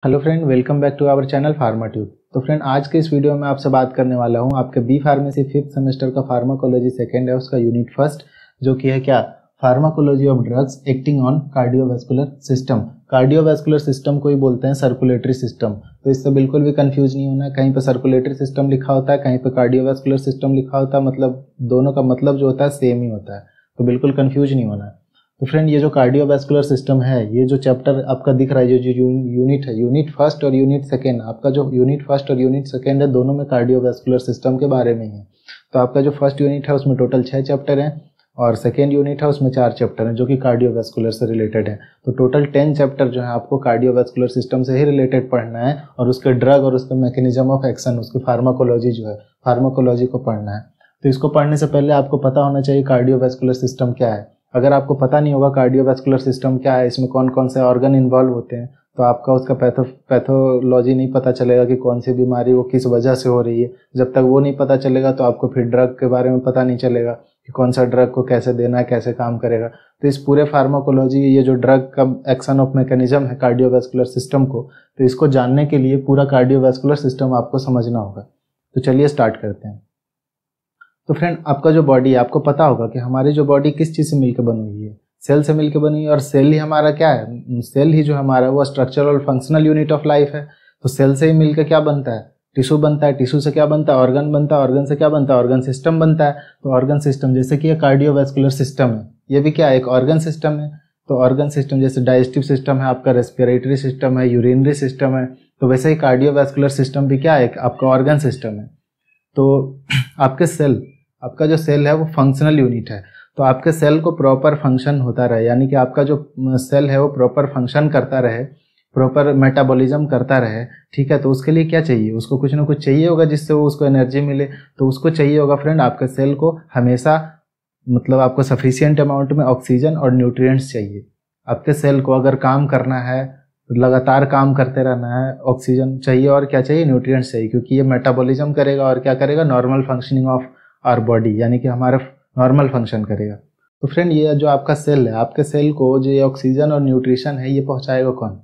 Hello friend, welcome back to our channel Pharmatube. तो friend, आज के इस वीडियो में आपसे बात करने वाला हूं आपके बी फार्मेसी 5th सेमेस्टर का फार्माकोलॉजी सेकेंड है, उसका यूनिट फर्स्ट, जो कि है क्या, pharmacology of drugs acting on cardiovascular system. Cardiovascular system को ही बोलते हैं सर्कुलेटरी सिस्टम, तो इससे बिल्कुल भी कंफ्यूज नहीं होना है। कहीं पे सर्कुलेटरी सिस्टम लिखा होता है, कहीं पे कार्डियोवैस्कुलर सिस्टम लिखा होता है, मतलब दोनों का मतलब जो होता है सेम ही होता है, तो बिल्कुल कंफ्यूज नहीं होना है। तो फ्रेंड, ये जो कार्डियोवैस्कुलर सिस्टम है, ये जो चैप्टर आपका दिख रहा है, जो यूनिट है, यूनिट फर्स्ट और यूनिट सेकेंड, आपका जो यूनिट फर्स्ट और यूनिट सेकेंड है, दोनों में कार्डियोवैस्कुलर सिस्टम के बारे में ही है। तो आपका जो फर्स्ट यूनिट है उसमें टोटल 6 चैप्टर हैं और सेकेंड यूनिट है उसमें 4 चैप्टर हैं जो कि कार्डियोवैस्कुलर से रिलेटेड है। तो टोटल 10 चैप्टर जो है आपको कार्डियोवैस्कुलर सिस्टम से ही रिलेटेड पढ़ना है और उसके ड्रग और उसके मैकेनिज्म ऑफ एक्शन, उसकी फार्माकोलॉजी जो है, फार्माकोलॉजी को पढ़ना है। तो इसको पढ़ने से पहले आपको पता होना चाहिए कार्डियोवैस्कुलर सिस्टम क्या है। अगर आपको पता नहीं होगा कार्डियोवैस्कुलर सिस्टम क्या है, इसमें कौन कौन से ऑर्गन इन्वॉल्व होते हैं, तो आपका उसका पैथोलॉजी नहीं पता चलेगा कि कौन सी बीमारी वो किस वजह से हो रही है। जब तक वो नहीं पता चलेगा तो आपको फिर ड्रग के बारे में पता नहीं चलेगा कि कौन सा ड्रग को कैसे देना है, कैसे काम करेगा। तो इस पूरे फार्माकोलॉजी, ये जो ड्रग का एक्शन ऑफ मैकेनिज्म है कार्डियोवैस्कुलर सिस्टम को, तो इसको जानने के लिए पूरा कार्डियोवैस्कुलर सिस्टम आपको समझना होगा। तो चलिए स्टार्ट करते हैं। तो फ्रेंड, आपका जो बॉडी है, आपको पता होगा कि हमारी जो बॉडी किस चीज़ से मिलकर बनी हुई है, सेल से मिलकर बनी हुई है। और सेल ही हमारा क्या है, सेल ही जो हमारा वो स्ट्रक्चरल और फंक्शनल यूनिट ऑफ लाइफ है। तो सेल से ही मिलकर क्या बनता है, टिश्यू बनता है, टिश्यू से क्या बनता है, ऑर्गन बनता है, ऑर्गन से क्या बनता है, ऑर्गन सिस्टम बनता है। तो ऑर्गन सिस्टम, जैसे कि ये कार्डियोवैस्कुलर सिस्टम है, ये भी क्या है, एक ऑर्गन सिस्टम है। तो ऑर्गन सिस्टम जैसे डाइजेस्टिव सिस्टम है आपका, रेस्पिरेटरी सिस्टम है, यूरिनरी सिस्टम है, तो वैसे ही कार्डियोवैस्कुलर सिस्टम भी क्या है, आपका ऑर्गन सिस्टम है। तो आपके सेल, आपका जो सेल है वो फंक्शनल यूनिट है। तो आपके सेल को प्रॉपर फंक्शन होता रहे, यानी कि आपका जो सेल है वो प्रॉपर फंक्शन करता रहे, प्रॉपर मेटाबॉलिज्म करता रहे, ठीक है। तो उसके लिए क्या चाहिए, उसको कुछ ना कुछ चाहिए होगा जिससे वो उसको एनर्जी मिले। तो उसको चाहिए होगा फ्रेंड, आपके सेल को हमेशा, मतलब आपको सफिशिएंट अमाउंट में ऑक्सीजन और न्यूट्रिएंट्स चाहिए। आपके सेल को अगर काम करना है, लगातार काम करते रहना है, ऑक्सीजन चाहिए और क्या चाहिए, न्यूट्रिएंट्स चाहिए, क्योंकि ये मेटाबॉलिज्म करेगा और क्या करेगा, normal functioning of our body, यानी कि हमारा नॉर्मल फंक्शन करेगा। तो फ्रेंड, ये जो आपका सेल है, आपके सेल को जो ये ऑक्सीजन और न्यूट्रिशन है ये पहुंचाएगा कौन।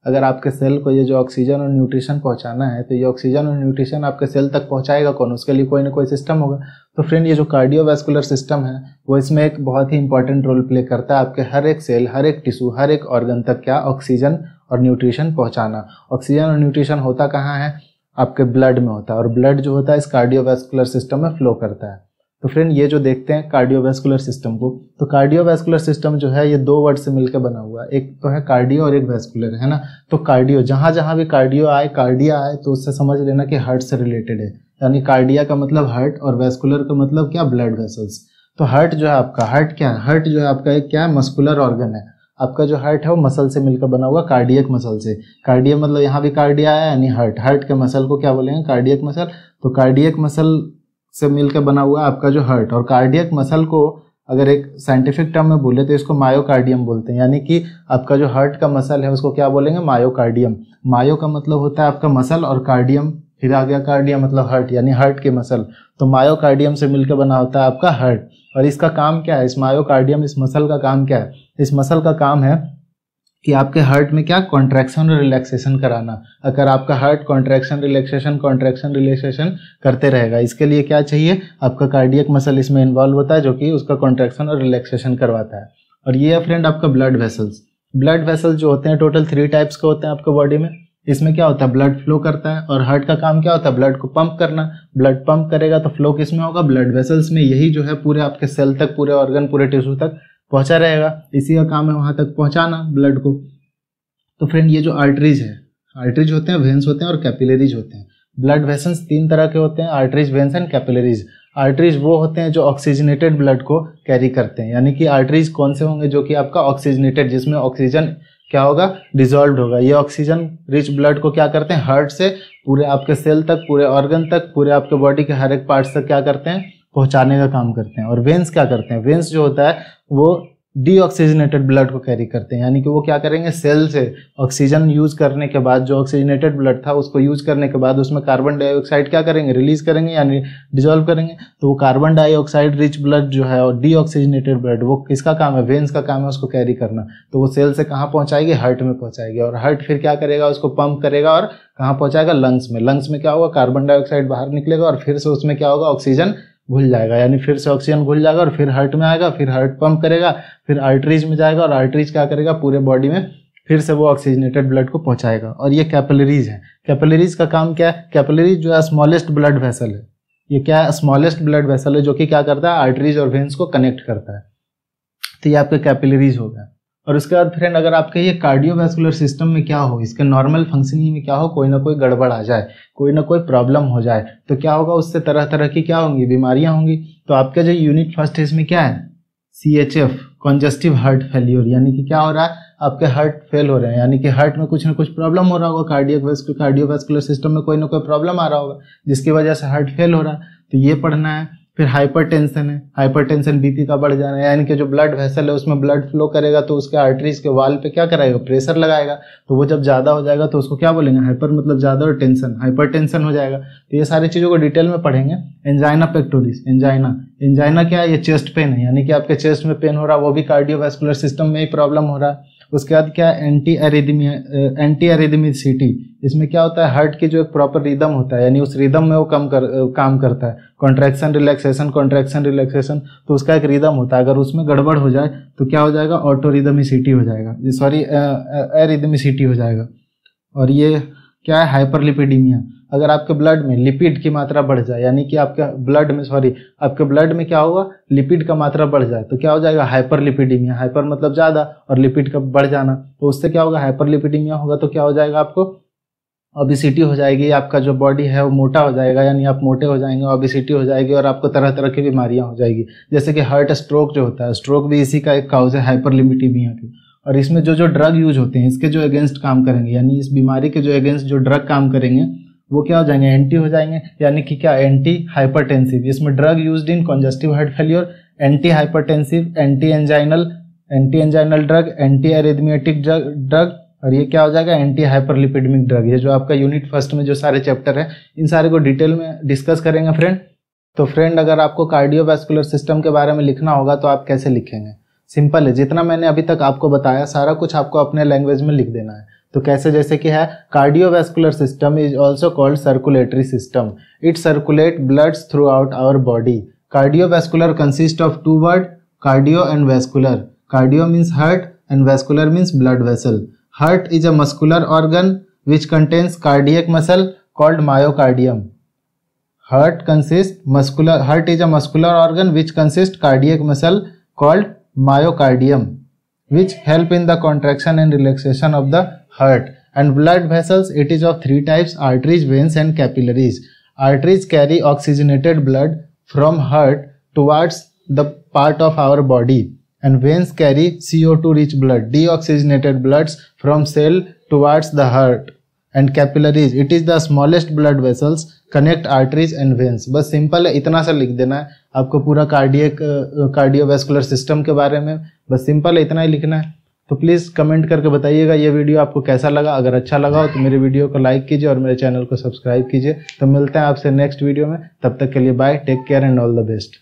अगर आपके सेल को ये जो ऑक्सीजन और न्यूट्रिशन पहुंचाना है, तो ये ऑक्सीजन और न्यूट्रिशन आपके सेल तक पहुंचाएगा कौन, उसके लिए कोई ना कोई सिस्टम होगा। तो फ्रेंड, ये जो कार्डियोवैस्कुलर सिस्टम है वो इसमें एक बहुत ही इंपॉर्टेंट रोल प्ले करता है, आपके हर एक सेल, हर एक टिश्यू, हर एक ऑर्गन तक क्या, ऑक्सीजन और न्यूट्रिशन पहुंचाना। ऑक्सीजन और न्यूट्रिशन होता कहाँ है, आपके ब्लड में होता है, और ब्लड जो होता है इस कार्डियोवैस्कुलर सिस्टम में फ्लो करता है। तो फ्रेंड, ये जो देखते हैं कार्डियोवैस्कुलर सिस्टम को, तो कार्डियोवैस्कुलर सिस्टम जो है ये 2 वर्ड से मिलकर बना हुआ है, एक तो है कार्डियो और एक वैस्कुलर, है ना। तो कार्डियो, जहां जहां भी कार्डियो आए, कार्डिया आए, तो उससे समझ लेना कि हार्ट से रिलेटेड है, यानी कार्डिया का मतलब हार्ट और वैस्कुलर का मतलब क्या, ब्लड वेसल्स। तो हार्ट जो है आपका, हार्ट क्या है, हार्ट जो है आपका एक क्या है, मस्कुलर ऑर्गन है। आपका जो हार्ट है वो मसल से मिलकर बना हुआ, कार्डियक मसल से। कार्डिया मतलब यहाँ भी कार्डिया आया, यानी हार्ट, हार्ट के मसल को क्या बोलेंगे, कार्डियक मसल। तो कार्डियक मसल से मिलकर बना हुआ आपका जो हार्ट, और कार्डियक मसल को अगर एक साइंटिफिक टर्म में बोले तो इसको मायोकार्डियम बोलते हैं, यानी कि आपका जो हार्ट का मसल है उसको क्या बोलेंगे, मायोकार्डियम। मायो का मतलब होता है आपका मसल, और कार्डियम फिर आ गया, कार्डियम मतलब हार्ट, यानी हार्ट के मसल। तो मायोकार्डियम से मिलकर बना होता है आपका हार्ट। और इसका काम क्या है, इस मायोकार्डियम, इस मसल का काम क्या है, इस मसल का काम है कि आपके हार्ट में क्या, कॉन्ट्रैक्शन और रिलैक्सेशन कराना। अगर आपका हार्ट कॉन्ट्रैक्शन रिलैक्सेशन करते रहेगा, इसके लिए क्या चाहिए, आपका कार्डियक मसल इसमें इन्वॉल्व होता है, जो कि उसका कॉन्ट्रैक्शन और रिलैक्सेशन करवाता है। और ये है फ्रेंड आपका ब्लड वेसल्स। ब्लड वेसल्स जो होते हैं टोटल 3 टाइप्स के होते हैं आपके बॉडी में। इसमें क्या होता है, ब्लड फ्लो करता है, और हार्ट का काम क्या होता है, ब्लड को पंप करना। ब्लड पंप करेगा तो फ्लो किस में होगा, ब्लड वेसल्स में। यही जो है पूरे आपके सेल तक, पूरे ऑर्गन, पूरे टिश्यू तक पहुंचा रहेगा, इसी का काम है वहां तक पहुंचाना ब्लड को। तो फ्रेंड, ये जो आर्टरीज है, आर्टरीज होते हैं, वेन्स होते हैं और कैपिलरीज होते हैं। ब्लड वेसल्स 3 तरह के होते हैं, arteries, veins and capillaries. Arteries वो होते हैं जो ऑक्सीजनेटेड ब्लड को कैरी करते हैं, यानी कि आर्टरीज कौन से होंगे, जो कि आपका ऑक्सीजनेटेड, जिसमें ऑक्सीजन क्या होगा, डिजॉल्व होगा। ये ऑक्सीजन रिच ब्लड को क्या करते हैं, हार्ट से पूरे आपके सेल तक, पूरे ऑर्गन तक, पूरे आपके बॉडी के हर एक पार्ट तक क्या करते हैं, पहुंचाने का काम करते हैं। और वेन्स क्या करते हैं, वेन्स जो होता है वो डीऑक्सीजनेटेड ब्लड को कैरी करते हैं, यानी कि वो क्या करेंगे, सेल से ऑक्सीजन यूज करने के बाद जो ऑक्सीजनेटेड ब्लड था उसको यूज करने के बाद उसमें कार्बन डाइऑक्साइड क्या करेंगे, रिलीज करेंगे यानी डिजोल्व करेंगे। तो वो कार्बन डाइऑक्साइड रिच ब्लड जो है और डीऑक्सीजनेटेड ब्लड वो किसका काम है, वेन्स का काम है उसको कैरी करना। तो वो सेल से कहाँ पहुंचाएगी, हार्ट में पहुंचाएगी, और हार्ट फिर क्या करेगा, उसको पंप करेगा और कहाँ पहुंचाएगा, लंग्स में। लंग्स में क्या होगा, कार्बन डाइऑक्साइड बाहर निकलेगा और फिर से उसमें क्या होगा, ऑक्सीजन घुल जाएगा, यानी फिर से ऑक्सीजन घुल जाएगा और फिर हार्ट में आएगा, फिर हार्ट पंप करेगा, फिर आर्टरीज में जाएगा और आर्टरीज क्या करेगा, पूरे बॉडी में फिर से वो ऑक्सीजनेटेड ब्लड को पहुंचाएगा। और ये कैपिलरीज है। कैपिलरीज का काम क्या है, कैपिलरीज जो है स्मॉलेस्ट ब्लड वेसल है। ये क्या है, स्मॉलेस्ट ब्लड वेसल है जो कि क्या करता है, आर्टरीज और वेन्स को कनेक्ट करता है। तो ये आपके कैपिलरीज हो गया। और उसके बाद फ्रेंड अगर आपके ये कार्डियोवैस्कुलर सिस्टम में क्या हो, इसके नॉर्मल फंक्शनिंग में क्या हो, कोई ना कोई गड़बड़ आ जाए, कोई ना कोई प्रॉब्लम हो जाए, तो क्या होगा, उससे तरह तरह की क्या होंगी, बीमारियां होंगी। तो आपका जो यूनिट फर्स्ट है इसमें क्या है, CHF कंजस्टिव हार्ट फेल्योर, यानी कि क्या हो रहा है, आपके हार्ट फेल हो रहे हैं, यानी कि हार्ट में कुछ ना कुछ प्रॉब्लम हो रहा होगा, कार्डियोवैस्कुलर सिस्टम में कोई ना कोई प्रॉब्लम आ रहा होगा जिसकी वजह से हार्ट फेल हो रहा है। तो ये पढ़ना है। फिर हाइपरटेंशन है, हाइपरटेंशन बीपी का बढ़ जाना है, यानी कि जो ब्लड वेसल है उसमें ब्लड फ्लो करेगा तो उसके आर्टरीज के वाल पे क्या कराएगा, प्रेशर लगाएगा। तो वो जब ज़्यादा हो जाएगा तो उसको क्या बोलेंगे, हाइपर मतलब ज़्यादा, और टेंशन हाइपरटेंशन हो जाएगा। तो ये सारी चीज़ों को डिटेल में पढ़ेंगे। एंजाइना पेक्टोरिस, एंजाइना क्या है, ये चेस्ट पेन है, यानी कि आपके चेस्ट में पेन हो रहा है, वो भी कार्डियोवैस्कुलर सिस्टम में ही प्रॉब्लम हो रहा है। उसके बाद क्या है, एंटी एरिथमिसिटी, इसमें क्या होता है, हार्ट की जो एक प्रॉपर रिदम होता है, यानी उस रिदम में वो काम करता है। कॉन्ट्रैक्शन रिलैक्सेशन, तो उसका एक रिदम होता है, अगर उसमें गड़बड़ हो जाए तो क्या हो जाएगा, ऑटो रिदमिसिटी हो जाएगा, सॉरी एरिथमिसिटी हो जाएगा। और ये क्या है, हाइपरलिपिडीमिया, अगर आपके ब्लड में लिपिड की मात्रा बढ़ जाए, यानी कि आपके ब्लड में क्या होगा, लिपिड का मात्रा बढ़ जाए तो क्या हो जाएगा, हाइपरलिपिडीमिया। हाइपर मतलब ज़्यादा और लिपिड का बढ़ जाना, तो उससे क्या होगा, हाइपरलिपिडीमिया होगा। तो क्या हो जाएगा, आपको ओबेसिटी हो जाएगी, आपका जो बॉडी है वो मोटा हो जाएगा, यानी आप मोटे हो जाएंगे, ओबेसिटी हो जाएगी और आपको तरह तरह की बीमारियां हो जाएगी, जैसे कि हार्ट स्ट्रोक जो होता है, स्ट्रोक भी इसी का एक काउज है, हाइपरलिपिडीमिया की। और इसमें जो ड्रग यूज होते हैं इसके जो अगेंस्ट काम करेंगे, यानी इस बीमारी के जो अगेंस्ट जो ड्रग काम करेंगे वो क्या हो जाएंगे, एंटी हो जाएंगे, यानी कि क्या, एंटी हाइपरटेंसिव। इसमें drug used in congestive heart failure, anti hypertensive, anti anginal drug, anti arithmetic drug, और ये क्या हो जाएगा, एंटी हाइपरलिपिडमिक ड्रग। ये जो आपका यूनिट फर्स्ट में जो सारे चैप्टर है इन सारे को डिटेल में डिस्कस करेंगे फ्रेंड। तो फ्रेंड अगर आपको कार्डियोवैस्कुलर सिस्टम के बारे में लिखना होगा तो आप कैसे लिखेंगे, सिंपल है, जितना मैंने अभी तक आपको बताया सारा कुछ आपको अपने लैंग्वेज में लिख देना है। तो कैसे, जैसे कि है, cardiovascular system is also called circulatory system, it circulate bloods throughout our body. Cardiovascular consist of two word, cardio and vascular. Cardio means heart and vascular means blood vessel. Heart is a muscular organ which contains cardiac muscle called myocardium. Heart is a muscular organ which consists cardiac muscle called myocardium, which help in the contraction and relaxation of the heart. And blood vessels, it is of three types: arteries, veins and capillaries. Arteries carry oxygenated blood from heart towards the part of our body, and veins carry CO2 rich blood, deoxygenated bloods from cell towards the heart. And capillaries, it is the smallest blood vessels, connect arteries and veins. बस simple है, इतना सा लिख देना है आपको पूरा cardiovascular system के बारे में, बस सिंपल है, इतना ही लिखना है। तो प्लीज़ कमेंट करके बताइएगा ये वीडियो आपको कैसा लगा। अगर अच्छा लगा हो तो मेरे वीडियो को लाइक कीजिए और मेरे चैनल को सब्सक्राइब कीजिए। तो मिलते हैं आपसे नेक्स्ट वीडियो में, तब तक के लिए bye, take care and all the best.